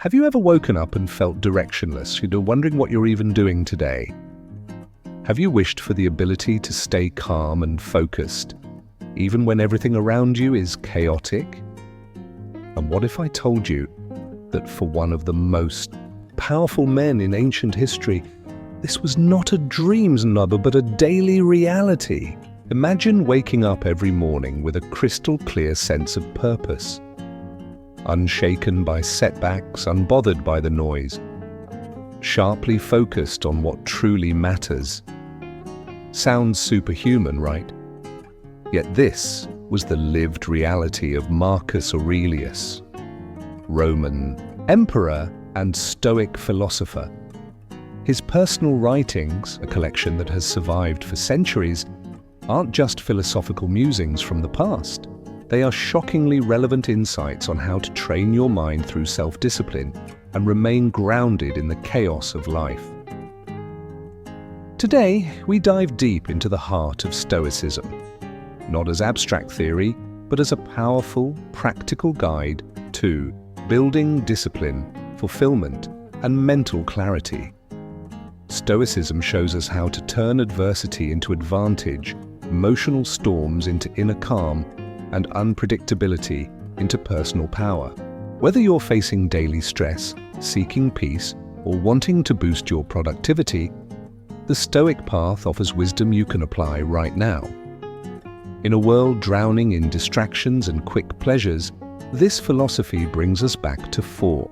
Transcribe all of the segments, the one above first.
Have you ever woken up and felt directionless, wondering what you're even doing today? Have you wished for the ability to stay calm and focused, even when everything around you is chaotic? And what if I told you that for one of the most powerful men in ancient history, this was not a dream's number but a daily reality? Imagine waking up every morning with a crystal clear sense of purpose, unshaken by setbacks, unbothered by the noise, sharply focused on what truly matters. Sounds superhuman, right? Yet this was the lived reality of Marcus Aurelius, Roman emperor and Stoic philosopher. His personal writings, a collection that has survived for centuries, aren't just philosophical musings from the past. They are shockingly relevant insights on how to train your mind through self-discipline and remain grounded in the chaos of life. Today, we dive deep into the heart of Stoicism, not as abstract theory, but as a powerful, practical guide to building discipline, fulfillment, and mental clarity. Stoicism shows us how to turn adversity into advantage, emotional storms into inner calm, and unpredictability into personal power. Whether you're facing daily stress, seeking peace, or wanting to boost your productivity, the Stoic path offers wisdom you can apply right now. In a world drowning in distractions and quick pleasures, this philosophy brings us back to four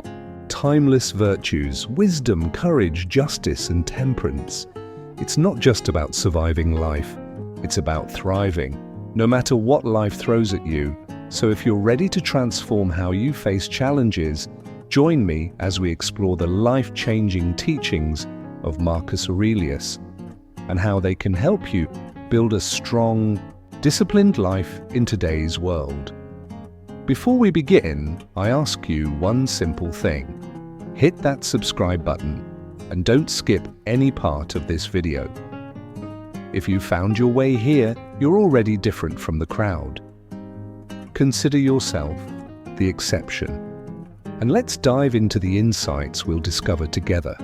timeless virtues: wisdom, courage, justice, and temperance. It's not just about surviving life, it's about thriving, no matter what life throws at you. So if you're ready to transform how you face challenges, join me as we explore the life-changing teachings of Marcus Aurelius and how they can help you build a strong, disciplined life in today's world. Before we begin, I ask you one simple thing. Hit that subscribe button and don't skip any part of this video. If you found your way here, you're already different from the crowd. Consider yourself the exception, and let's dive into the insights we'll discover together.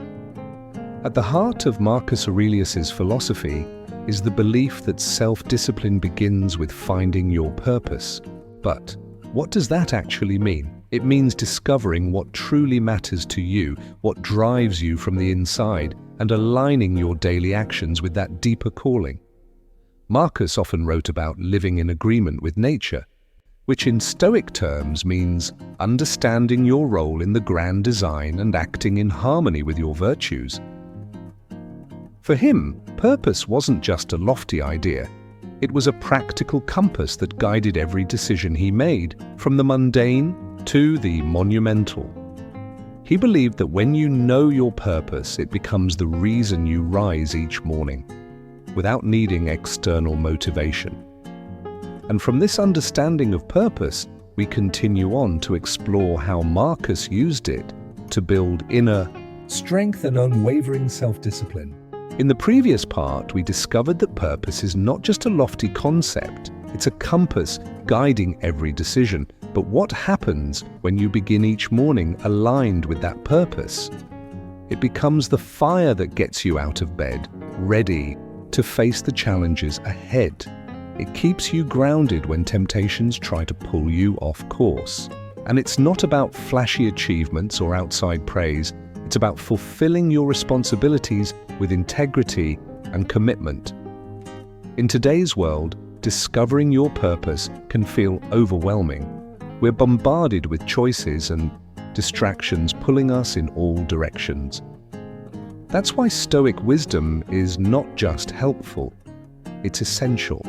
At the heart of Marcus Aurelius's philosophy is the belief that self-discipline begins with finding your purpose. But what does that actually mean? It means discovering what truly matters to you, what drives you from the inside, and aligning your daily actions with that deeper calling. Marcus often wrote about living in agreement with nature, which in Stoic terms means understanding your role in the grand design and acting in harmony with your virtues. For him, purpose wasn't just a lofty idea. It was a practical compass that guided every decision he made, from the mundane to the monumental. He believed that when you know your purpose, it becomes the reason you rise each morning, without needing external motivation. And from this understanding of purpose, we continue on to explore how Marcus used it to build inner strength and unwavering self-discipline. In the previous part, we discovered that purpose is not just a lofty concept, it's a compass guiding every decision. But what happens when you begin each morning aligned with that purpose? It becomes the fire that gets you out of bed, ready to face the challenges ahead. It keeps you grounded when temptations try to pull you off course. And it's not about flashy achievements or outside praise. It's about fulfilling your responsibilities with integrity and commitment. In today's world, discovering your purpose can feel overwhelming. We're bombarded with choices and distractions pulling us in all directions. That's why Stoic wisdom is not just helpful, it's essential.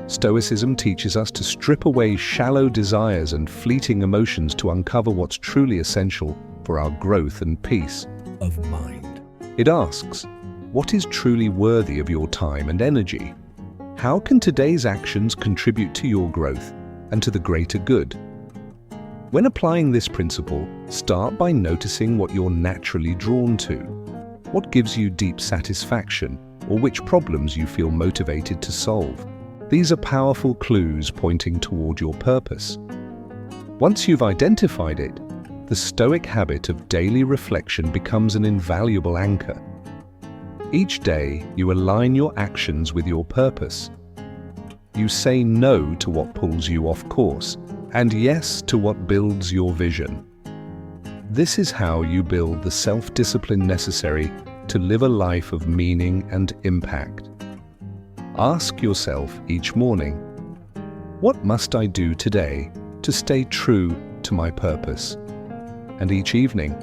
Stoicism teaches us to strip away shallow desires and fleeting emotions to uncover what's truly essential for our growth and peace of mind. It asks, what is truly worthy of your time and energy? How can today's actions contribute to your growth and to the greater good? When applying this principle, start by noticing what you're naturally drawn to. What gives you deep satisfaction, or which problems you feel motivated to solve? These are powerful clues pointing toward your purpose. Once you've identified it, the Stoic habit of daily reflection becomes an invaluable anchor. Each day, you align your actions with your purpose. You say no to what pulls you off course, and yes to what builds your vision. This is how you build the self-discipline necessary to live a life of meaning and impact. Ask yourself each morning, what must I do today to stay true to my purpose? And each evening,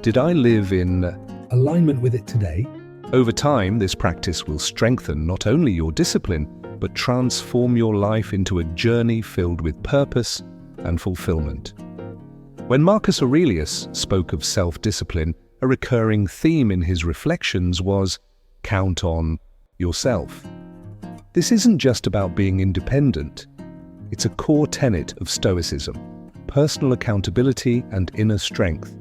did I live in alignment with it today? Over time, this practice will strengthen not only your discipline, but transform your life into a journey filled with purpose and fulfillment. When Marcus Aurelius spoke of self-discipline, a recurring theme in his reflections was, count on yourself. This isn't just about being independent. It's a core tenet of Stoicism, personal accountability and inner strength.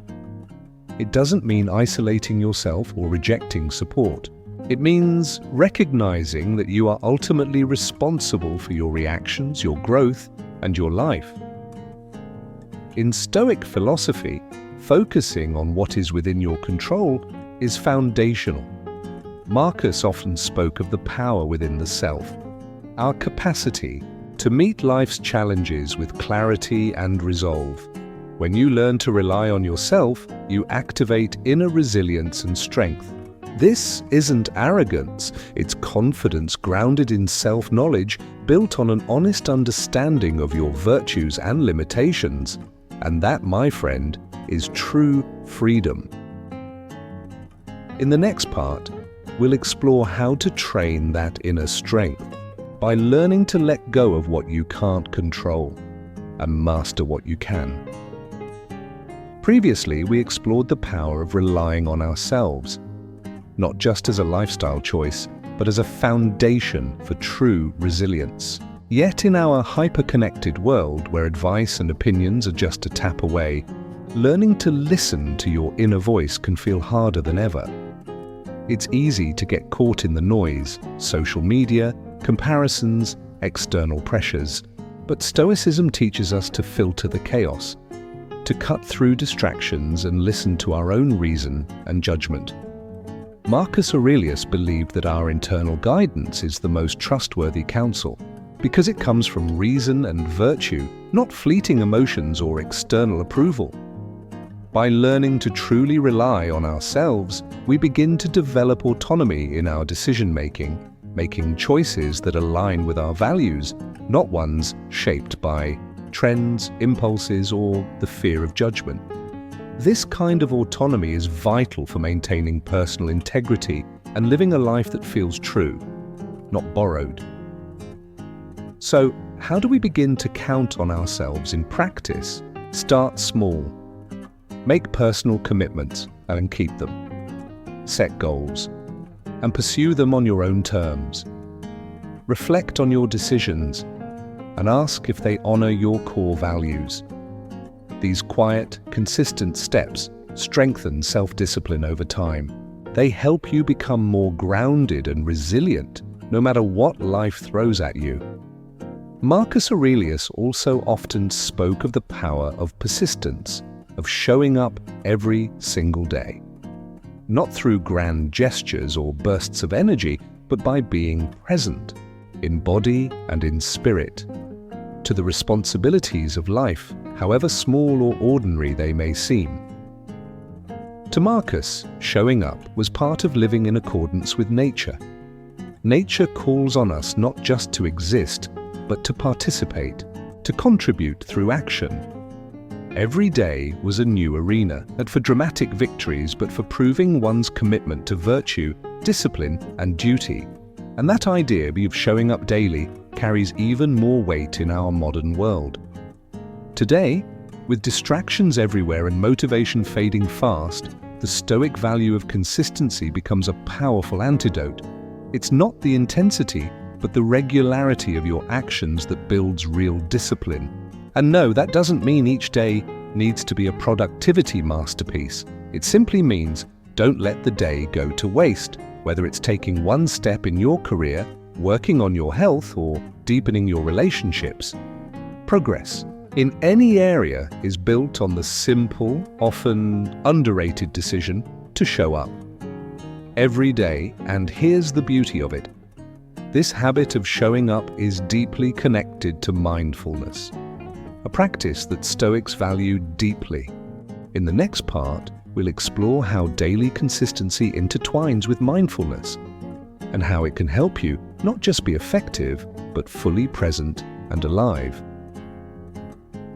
It doesn't mean isolating yourself or rejecting support. It means recognizing that you are ultimately responsible for your reactions, your growth, and your life. In Stoic philosophy, focusing on what is within your control is foundational. Marcus often spoke of the power within the self, our capacity to meet life's challenges with clarity and resolve. When you learn to rely on yourself, you activate inner resilience and strength. This isn't arrogance, it's confidence grounded in self-knowledge, built on an honest understanding of your virtues and limitations. And that, my friend, is true freedom. In the next part, we'll explore how to train that inner strength by learning to let go of what you can't control and master what you can. Previously, we explored the power of relying on ourselves, not just as a lifestyle choice, but as a foundation for true resilience. Yet in our hyper-connected world, where advice and opinions are just a tap away, learning to listen to your inner voice can feel harder than ever. It's easy to get caught in the noise, social media, comparisons, external pressures. But Stoicism teaches us to filter the chaos, to cut through distractions and listen to our own reason and judgment. Marcus Aurelius believed that our internal guidance is the most trustworthy counsel, because it comes from reason and virtue, not fleeting emotions or external approval. By learning to truly rely on ourselves, we begin to develop autonomy in our decision-making, making choices that align with our values, not ones shaped by trends, impulses, or the fear of judgment. This kind of autonomy is vital for maintaining personal integrity and living a life that feels true, not borrowed. So, how do we begin to count on ourselves in practice? Start small. Make personal commitments and keep them. Set goals and pursue them on your own terms. Reflect on your decisions and ask if they honor your core values. These quiet, consistent steps strengthen self-discipline over time. They help you become more grounded and resilient, no matter what life throws at you. Marcus Aurelius also often spoke of the power of persistence, of showing up every single day. Not through grand gestures or bursts of energy, but by being present, in body and in spirit, to the responsibilities of life, however small or ordinary they may seem. To Marcus, showing up was part of living in accordance with nature. Nature calls on us not just to exist, but to participate, to contribute through action. Every day was a new arena, not for dramatic victories, but for proving one's commitment to virtue, discipline, and duty. And that idea of showing up daily carries even more weight in our modern world. Today, with distractions everywhere and motivation fading fast, the Stoic value of consistency becomes a powerful antidote. It's not the intensity, but the regularity of your actions that builds real discipline. And no, that doesn't mean each day needs to be a productivity masterpiece. It simply means don't let the day go to waste, whether it's taking one step in your career, working on your health, or deepening your relationships. Progress, in any area is built on the simple, often underrated decision to show up. Every day, and here's the beauty of it. This habit of showing up is deeply connected to mindfulness, a practice that Stoics value deeply. In the next part, we'll explore how daily consistency intertwines with mindfulness, and how it can help you not just be effective, but fully present and alive.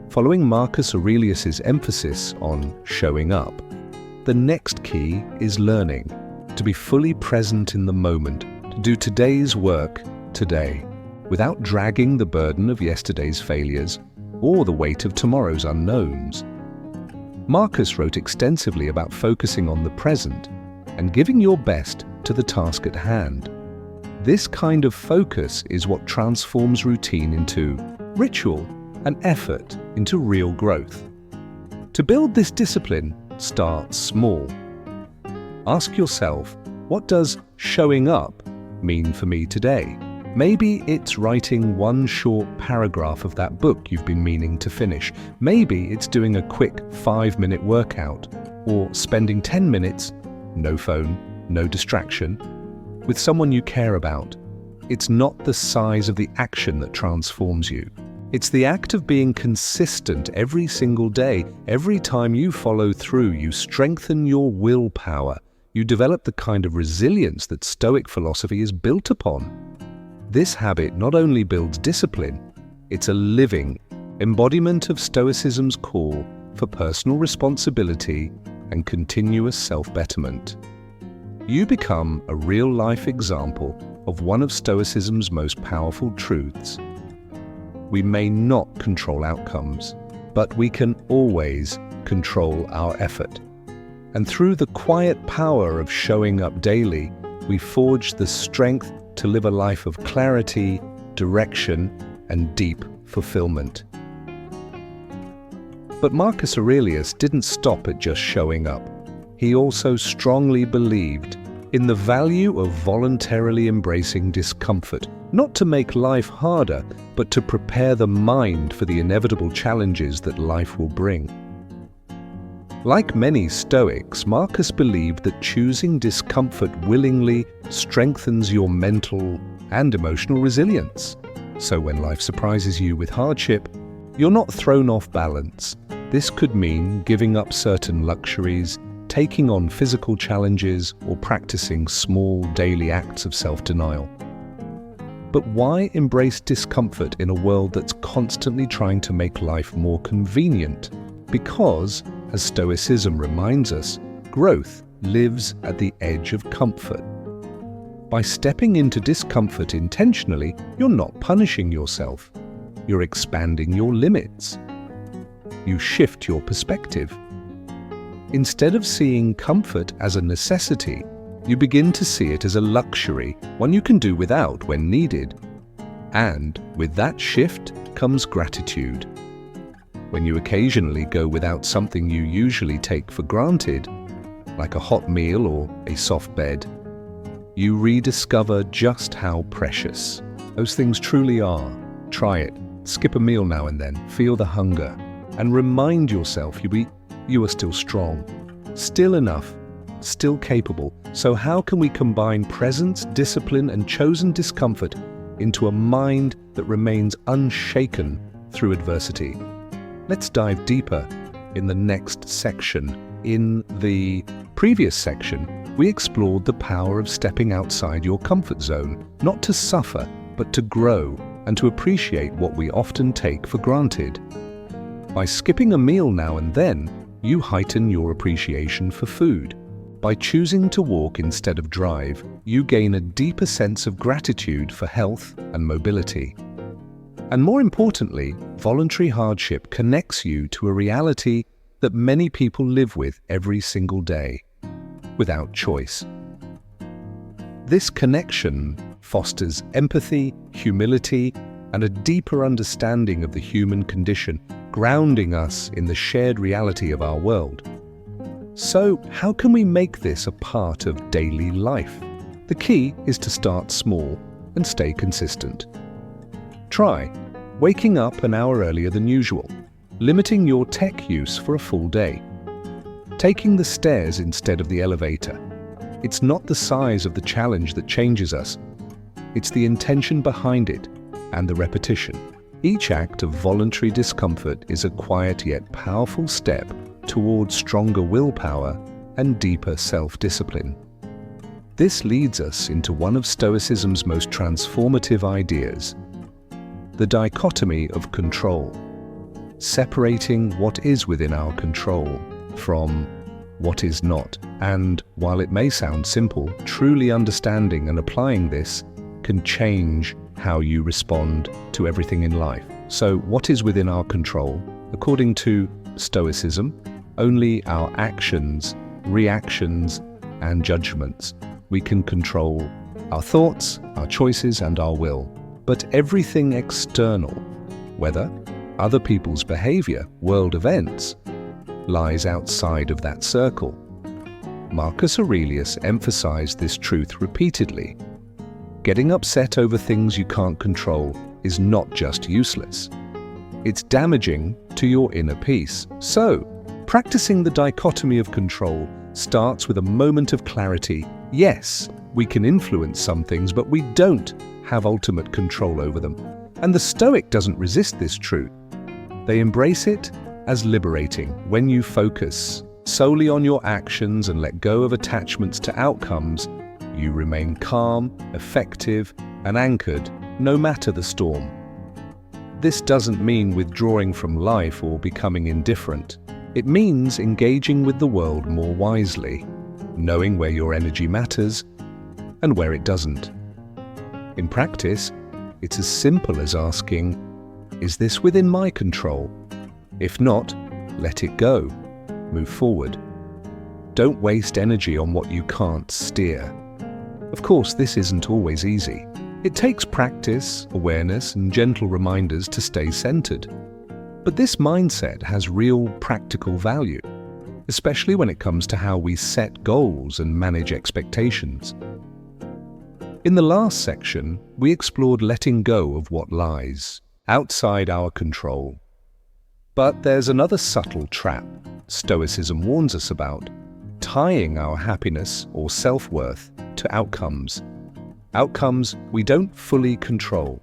Following Marcus Aurelius's emphasis on showing up, the next key is learning to be fully present in the moment, to do today's work today, without dragging the burden of yesterday's failures or the weight of tomorrow's unknowns. Marcus wrote extensively about focusing on the present and giving your best to the task at hand. This kind of focus is what transforms routine into ritual and effort into real growth. To build this discipline, start small. Ask yourself, what does showing up mean for me today? Maybe it's writing one short paragraph of that book you've been meaning to finish. Maybe it's doing a quick 5-minute workout, or spending 10 minutes, no phone, no distraction, with someone you care about. It's not the size of the action that transforms you. It's the act of being consistent every single day. Every time you follow through, you strengthen your willpower. You develop the kind of resilience that Stoic philosophy is built upon. This habit not only builds discipline, it's a living embodiment of Stoicism's call for personal responsibility and continuous self-betterment. You become a real-life example of one of Stoicism's most powerful truths. We may not control outcomes, but we can always control our effort. And through the quiet power of showing up daily, we forge the strength to live a life of clarity, direction, and deep fulfillment. But Marcus Aurelius didn't stop at just showing up. He also strongly believed in the value of voluntarily embracing discomfort, not to make life harder, but to prepare the mind for the inevitable challenges that life will bring. Like many Stoics, Marcus believed that choosing discomfort willingly strengthens your mental and emotional resilience. So when life surprises you with hardship, you're not thrown off balance. This could mean giving up certain luxuries, taking on physical challenges, or practicing small daily acts of self-denial. But why embrace discomfort in a world that's constantly trying to make life more convenient? Because, as Stoicism reminds us, growth lives at the edge of comfort. By stepping into discomfort intentionally, you're not punishing yourself. You're expanding your limits. You shift your perspective. Instead of seeing comfort as a necessity, you begin to see it as a luxury, one you can do without when needed. And with that shift comes gratitude. When you occasionally go without something you usually take for granted, like a hot meal or a soft bed, you rediscover just how precious those things truly are. Try it. Skip a meal now and then, feel the hunger, and remind yourself you are still strong, still enough, still capable. So how can we combine presence, discipline, and chosen discomfort into a mind that remains unshaken through adversity? Let's dive deeper in the next section. In the previous section, we explored the power of stepping outside your comfort zone, not to suffer, but to grow and to appreciate what we often take for granted. By skipping a meal now and then, you heighten your appreciation for food. By choosing to walk instead of drive, you gain a deeper sense of gratitude for health and mobility. And more importantly, voluntary hardship connects you to a reality that many people live with every single day, without choice. This connection fosters empathy, humility, and a deeper understanding of the human condition, grounding us in the shared reality of our world. So, how can we make this a part of daily life? The key is to start small and stay consistent. Try waking up an hour earlier than usual. limiting your tech use for a full day, taking the stairs instead of the elevator. It's not the size of the challenge that changes us, it's the intention behind it and the repetition. Each act of voluntary discomfort is a quiet yet powerful step towards stronger willpower and deeper self-discipline. This leads us into one of Stoicism's most transformative ideas, the dichotomy of control, separating what is within our control from what is not. And while it may sound simple, truly understanding and applying this can change how you respond to everything in life. So, what is within our control? According to Stoicism, only our actions, reactions, and judgments. We can control our thoughts, our choices, and our will. But everything external, whether other people's behavior, world events, lies outside of that circle. Marcus Aurelius emphasized this truth repeatedly. Getting upset over things you can't control is not just useless. It's damaging to your inner peace. So, practicing the dichotomy of control starts with a moment of clarity. Yes, we can influence some things, but we don't have ultimate control over them. And the Stoic doesn't resist this truth. They embrace it as liberating. When you focus solely on your actions and let go of attachments to outcomes, you remain calm, effective, and anchored no matter the storm. This doesn't mean withdrawing from life or becoming indifferent. It means engaging with the world more wisely, knowing where your energy matters and where it doesn't. In practice, it's as simple as asking, is this within my control? If not, let it go. Move forward. Don't waste energy on what you can't steer. Of course, this isn't always easy. It takes practice, awareness, and gentle reminders to stay centered. But this mindset has real practical value, especially when it comes to how we set goals and manage expectations. In the last section, we explored letting go of what lies outside our control. But there's another subtle trap Stoicism warns us about: tying our happiness or self-worth to outcomes. Outcomes we don't fully control.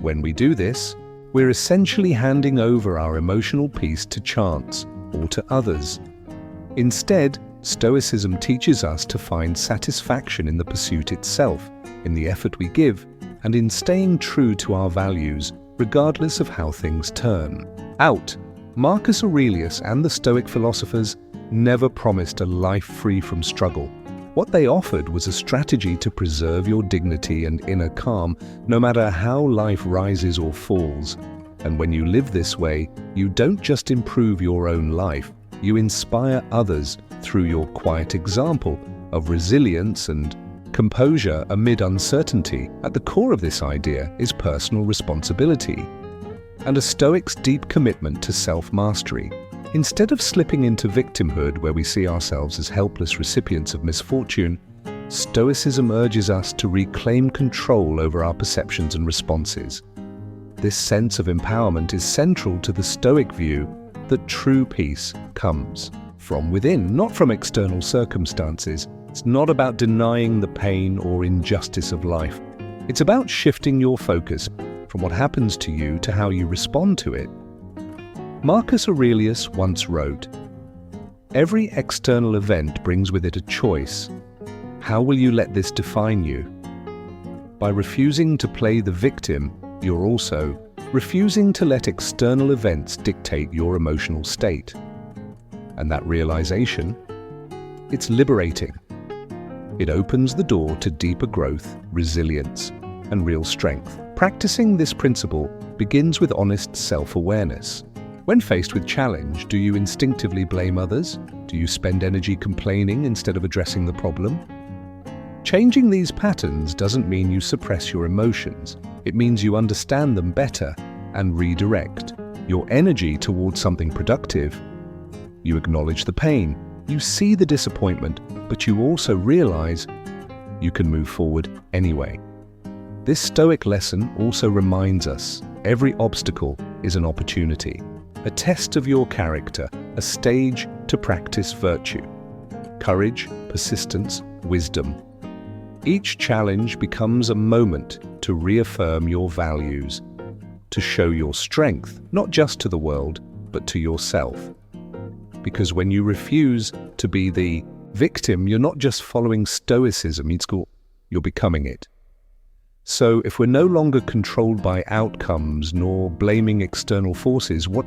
When we do this, we're essentially handing over our emotional peace to chance or to others. Instead, Stoicism teaches us to find satisfaction in the pursuit itself, in the effort we give, and in staying true to our values, regardless of how things turn out. Marcus Aurelius and the Stoic philosophers never promised a life free from struggle. What they offered was a strategy to preserve your dignity and inner calm, no matter how life rises or falls. And when you live this way, you don't just improve your own life, you inspire others through your quiet example of resilience and composure amid uncertainty. At the core of this idea is personal responsibility and a Stoic's deep commitment to self-mastery. Instead of slipping into victimhood where we see ourselves as helpless recipients of misfortune, Stoicism urges us to reclaim control over our perceptions and responses. This sense of empowerment is central to the Stoic view that true peace comes from within, not from external circumstances. It's not about denying the pain or injustice of life. It's about shifting your focus from what happens to you to how you respond to it. Marcus Aurelius once wrote, "Every external event brings with it a choice. How will you let this define you? By refusing to play the victim, you're also refusing to let external events dictate your emotional state." And that realization, it's liberating. It opens the door to deeper growth, resilience, and real strength. Practicing this principle begins with honest self-awareness. When faced with challenge, do you instinctively blame others? Do you spend energy complaining instead of addressing the problem? Changing these patterns doesn't mean you suppress your emotions. It means you understand them better and redirect your energy towards something productive. You acknowledge the pain, you see the disappointment, but you also realize you can move forward anyway. This Stoic lesson also reminds us every obstacle is an opportunity. a test of your character, a stage to practice virtue. Courage, persistence, wisdom. Each challenge becomes a moment to reaffirm your values, to show your strength, not just to the world, but to yourself. Because when you refuse to be the victim, you're not just following Stoicism, you're becoming it. So if we're no longer controlled by outcomes nor blaming external forces, what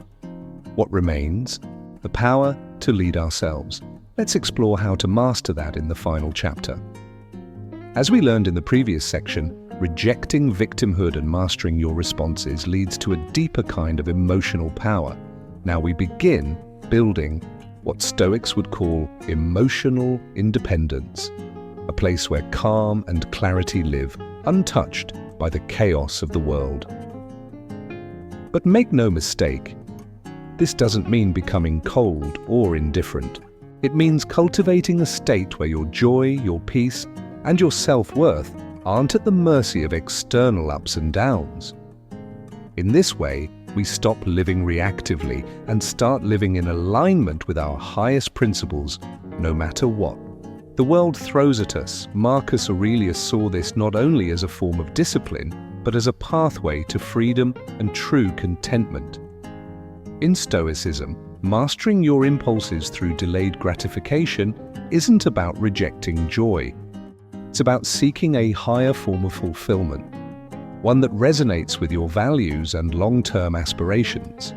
remains? The power to lead ourselves. Let's explore how to master that in the final chapter. As we learned in the previous section, rejecting victimhood and mastering your responses leads to a deeper kind of emotional power. Now we begin building what Stoics would call emotional independence, a place where calm and clarity live, untouched by the chaos of the world. But make no mistake, this doesn't mean becoming cold or indifferent. It means cultivating a state where your joy, your peace, and your self-worth aren't at the mercy of external ups and downs. In this way, we stop living reactively and start living in alignment with our highest principles, no matter what. The world throws at us. Marcus Aurelius saw this not only as a form of discipline, but as a pathway to freedom and true contentment. In Stoicism, mastering your impulses through delayed gratification isn't about rejecting joy. It's about seeking a higher form of fulfillment, one that resonates with your values and long-term aspirations.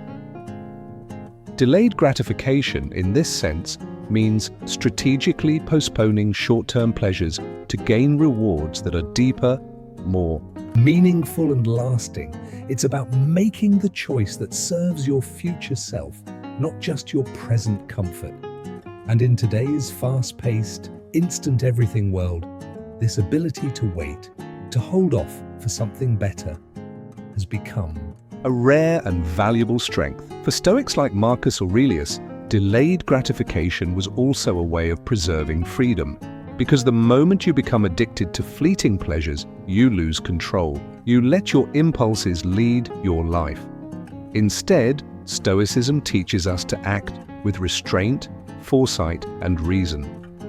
Delayed gratification, in this sense, means strategically postponing short-term pleasures to gain rewards that are deeper, more meaningful and lasting. It's about making the choice that serves your future self, not just your present comfort. And in today's fast-paced, instant everything world, this ability to wait, to hold off for something better, has become a rare and valuable strength. For Stoics like Marcus Aurelius, delayed gratification was also a way of preserving freedom. Because the moment you become addicted to fleeting pleasures, you lose control. You let your impulses lead your life. Instead, Stoicism teaches us to act with restraint, foresight, and reason.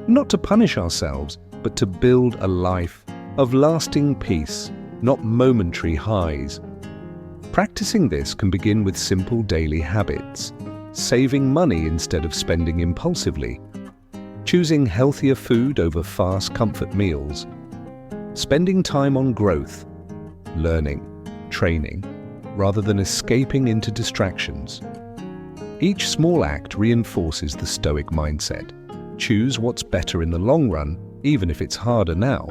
Not to punish ourselves, but to build a life of lasting peace, not momentary highs. Practicing this can begin with simple daily habits. Saving money instead of spending impulsively. Choosing healthier food over fast comfort meals. Spending time on growth, learning, training, rather than escaping into distractions. Each small act reinforces the Stoic mindset. Choose what's better in the long run, even if it's harder now.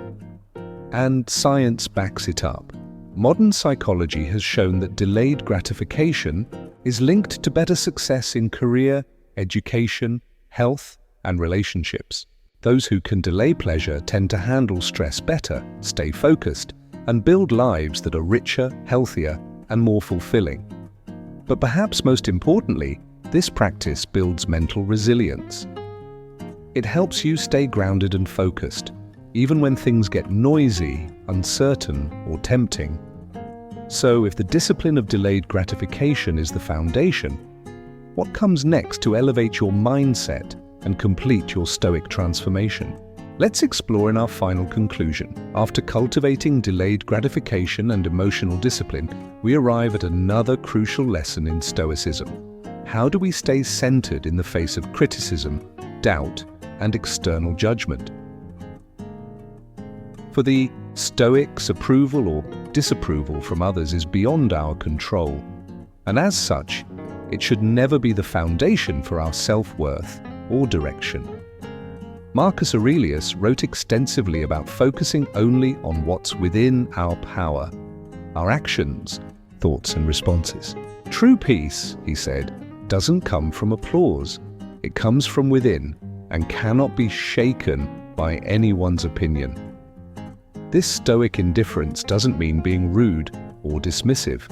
And science backs it up. Modern psychology has shown that delayed gratification is linked to better success in career, education, health, and relationships. Those who can delay pleasure tend to handle stress better, stay focused, and build lives that are richer, healthier, and more fulfilling. But perhaps most importantly, this practice builds mental resilience. It helps you stay grounded and focused, even when things get noisy, uncertain, or tempting. So if the discipline of delayed gratification is the foundation, what comes next to elevate your mindset and complete your Stoic transformation? Let's explore in our final conclusion. After cultivating delayed gratification and emotional discipline, we arrive at another crucial lesson in Stoicism. How do we stay centered in the face of criticism, doubt, and external judgment? For the Stoics, approval or disapproval from others is beyond our control, and as such, it should never be the foundation for our self-worth or direction. Marcus Aurelius wrote extensively about focusing only on what's within our power, our actions, thoughts and responses. True peace, he said, doesn't come from applause. It comes from within and cannot be shaken by anyone's opinion. This Stoic indifference doesn't mean being rude or dismissive.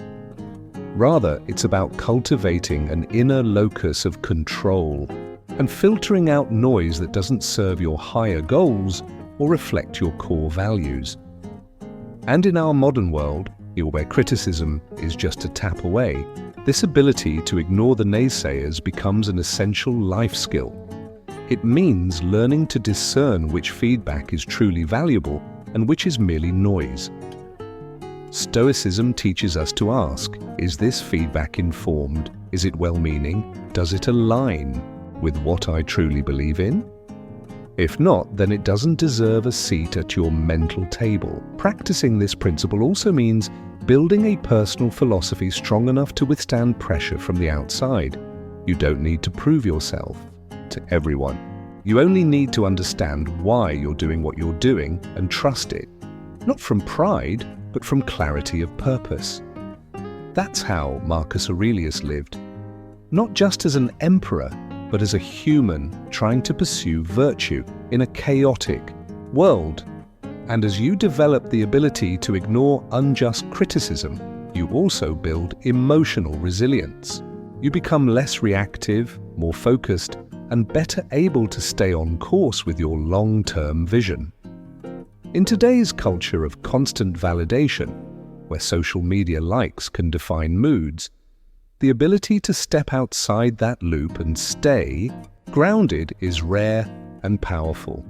Rather, it's about cultivating an inner locus of control and filtering out noise that doesn't serve your higher goals or reflect your core values. And in our modern world, where criticism is just a tap away, This ability to ignore the naysayers becomes an essential life skill. It means learning to discern which feedback is truly valuable and which is merely noise. Stoicism teaches us to ask, is this feedback informed? Is it well-meaning? Does it align with what I truly believe in? If not, then it doesn't deserve a seat at your mental table. Practicing this principle also means building a personal philosophy strong enough to withstand pressure from the outside. You don't need to prove yourself to everyone. You only need to understand why you're doing what you're doing and trust it, not from pride, but from clarity of purpose. That's how Marcus Aurelius lived, not just as an emperor, but as a human trying to pursue virtue in a chaotic world. And as you develop the ability to ignore unjust criticism, you also build emotional resilience. You become less reactive, more focused, and better able to stay on course with your long-term vision. In today's culture of constant validation, where social media likes can define moods, the ability to step outside that loop and stay grounded is rare and powerful.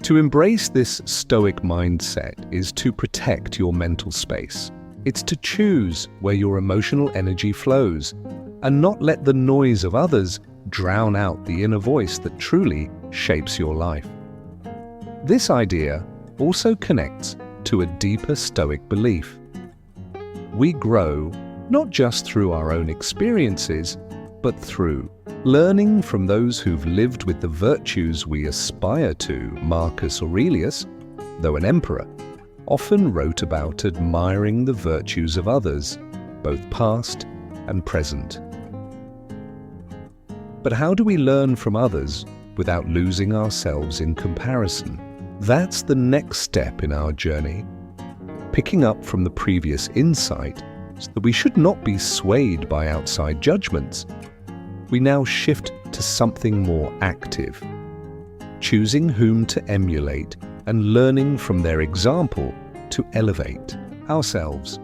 To embrace this Stoic mindset is to protect your mental space. It's to choose where your emotional energy flows and not let the noise of others drown out the inner voice that truly shapes your life. This idea also connects to a deeper Stoic belief. We grow not just through our own experiences, but through learning from those who've lived with the virtues we aspire to. Marcus Aurelius, though an emperor, often wrote about admiring the virtues of others, both past and present. But how do we learn from others without losing ourselves in comparison? That's the next step in our journey, picking up from the previous insight that we should not be swayed by outside judgments. We now shift to something more active, choosing whom to emulate and learning from their example to elevate ourselves.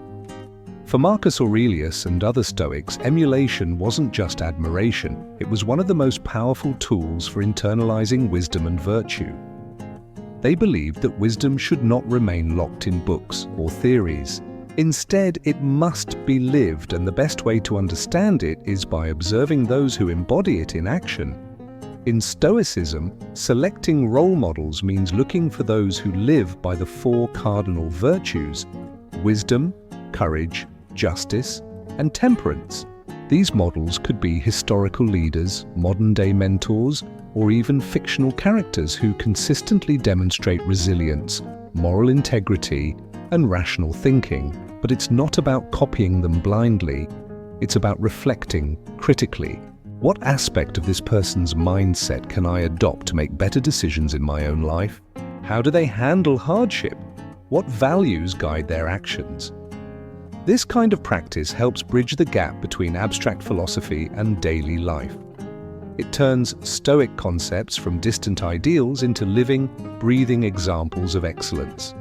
For Marcus Aurelius and other Stoics, emulation wasn't just admiration, it was one of the most powerful tools for internalizing wisdom and virtue. They believed that wisdom should not remain locked in books or theories. Instead, it must be lived, and the best way to understand it is by observing those who embody it in action. In Stoicism, selecting role models means looking for those who live by the four cardinal virtues: wisdom, courage, justice, and temperance. These models could be historical leaders, modern-day mentors, or even fictional characters who consistently demonstrate resilience, moral integrity, and rational thinking. But it's not about copying them blindly, it's about reflecting critically. What aspect of this person's mindset can I adopt to make better decisions in my own life? How do they handle hardship? What values guide their actions? This kind of practice helps bridge the gap between abstract philosophy and daily life. It turns Stoic concepts from distant ideals into living, breathing examples of excellence.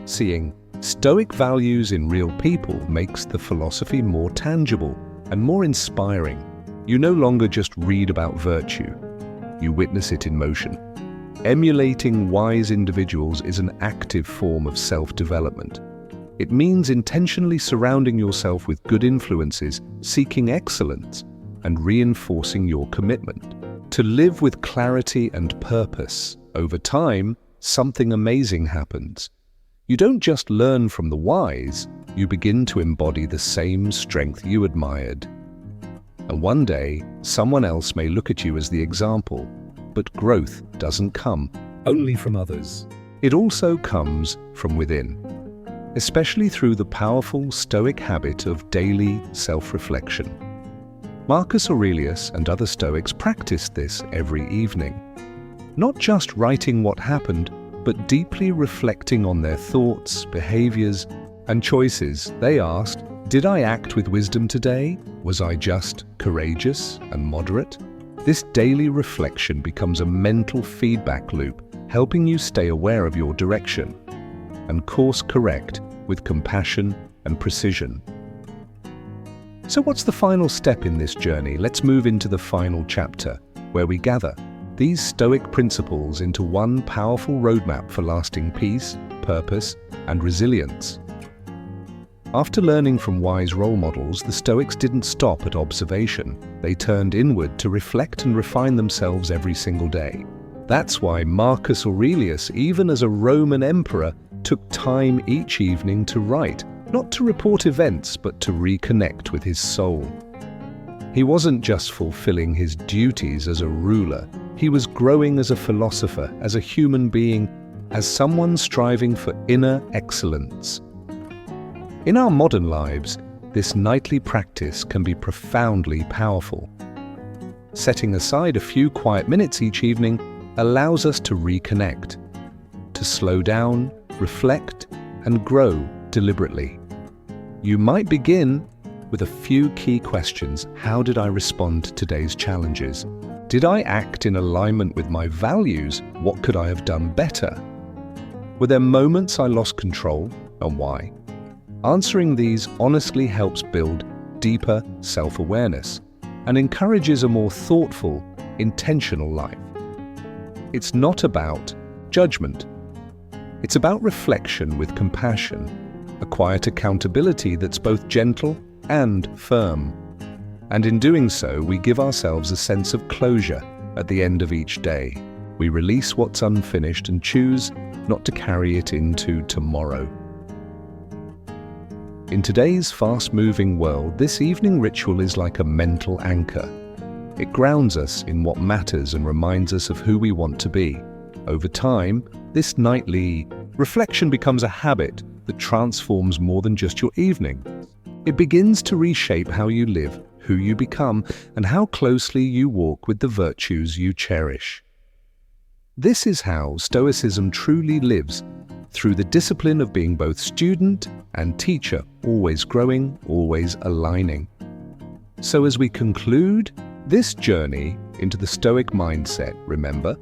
Seeing Stoic values in real people makes the philosophy more tangible and more inspiring. You no longer just read about virtue, you witness it in motion. Emulating wise individuals is an active form of self-development. It means intentionally surrounding yourself with good influences, seeking excellence, and reinforcing your commitment to live with clarity and purpose. Over time, something amazing happens. You don't just learn from the wise, you begin to embody the same strength you admired. And one day, someone else may look at you as the example, but growth doesn't come only from others. It also comes from within, especially through the powerful Stoic habit of daily self-reflection. Marcus Aurelius and other Stoics practiced this every evening, not just writing what happened, but deeply reflecting on their thoughts, behaviors, and choices. They asked, did I act with wisdom today? Was I just courageous and moderate? This daily reflection becomes a mental feedback loop, helping you stay aware of your direction and course correct with compassion and precision. So what's the final step in this journey? Let's move into the final chapter, where we gather these Stoic principles into one powerful roadmap for lasting peace, purpose, and resilience. After learning from wise role models, the Stoics didn't stop at observation. They turned inward to reflect and refine themselves every single day. That's why Marcus Aurelius, even as a Roman emperor, took time each evening to write, not to report events, but to reconnect with his soul. He wasn't just fulfilling his duties as a ruler, he was growing as a philosopher, as a human being, as someone striving for inner excellence. In our modern lives, this nightly practice can be profoundly powerful. Setting aside a few quiet minutes each evening allows us to reconnect, to slow down, reflect, and grow deliberately. You might begin with a few key questions. How did I respond to today's challenges? Did I act in alignment with my values? What could I have done better? Were there moments I lost control, and why? Answering these honestly helps build deeper self-awareness and encourages a more thoughtful, intentional life. It's not about judgment. It's about reflection with compassion, a quiet accountability that's both gentle and firm. And in doing so, we give ourselves a sense of closure at the end of each day. We release what's unfinished and choose not to carry it into tomorrow. In today's fast-moving world, this evening ritual is like a mental anchor. It grounds us in what matters and reminds us of who we want to be. Over time, this nightly reflection becomes a habit that transforms more than just your evening. It begins to reshape how you live, who you become, and how closely you walk with the virtues you cherish. This is how Stoicism truly lives, through the discipline of being both student and teacher, always growing, always aligning. So as we conclude this journey into the Stoic mindset, remember,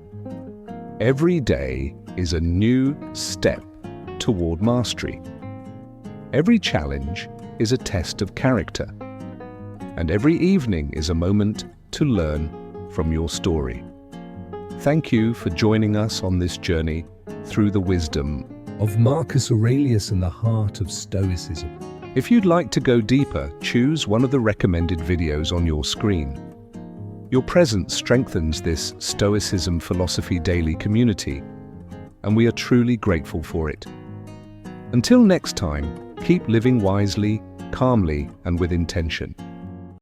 every day is a new step toward mastery. Every challenge is a test of character, and every evening is a moment to learn from your story. Thank you for joining us on this journey through the wisdom of Marcus Aurelius and the heart of Stoicism. If you'd like to go deeper, choose one of the recommended videos on your screen. Your presence strengthens this Stoicism Philosophy Daily community, and we are truly grateful for it. Until next time, keep living wisely, calmly, and with intention.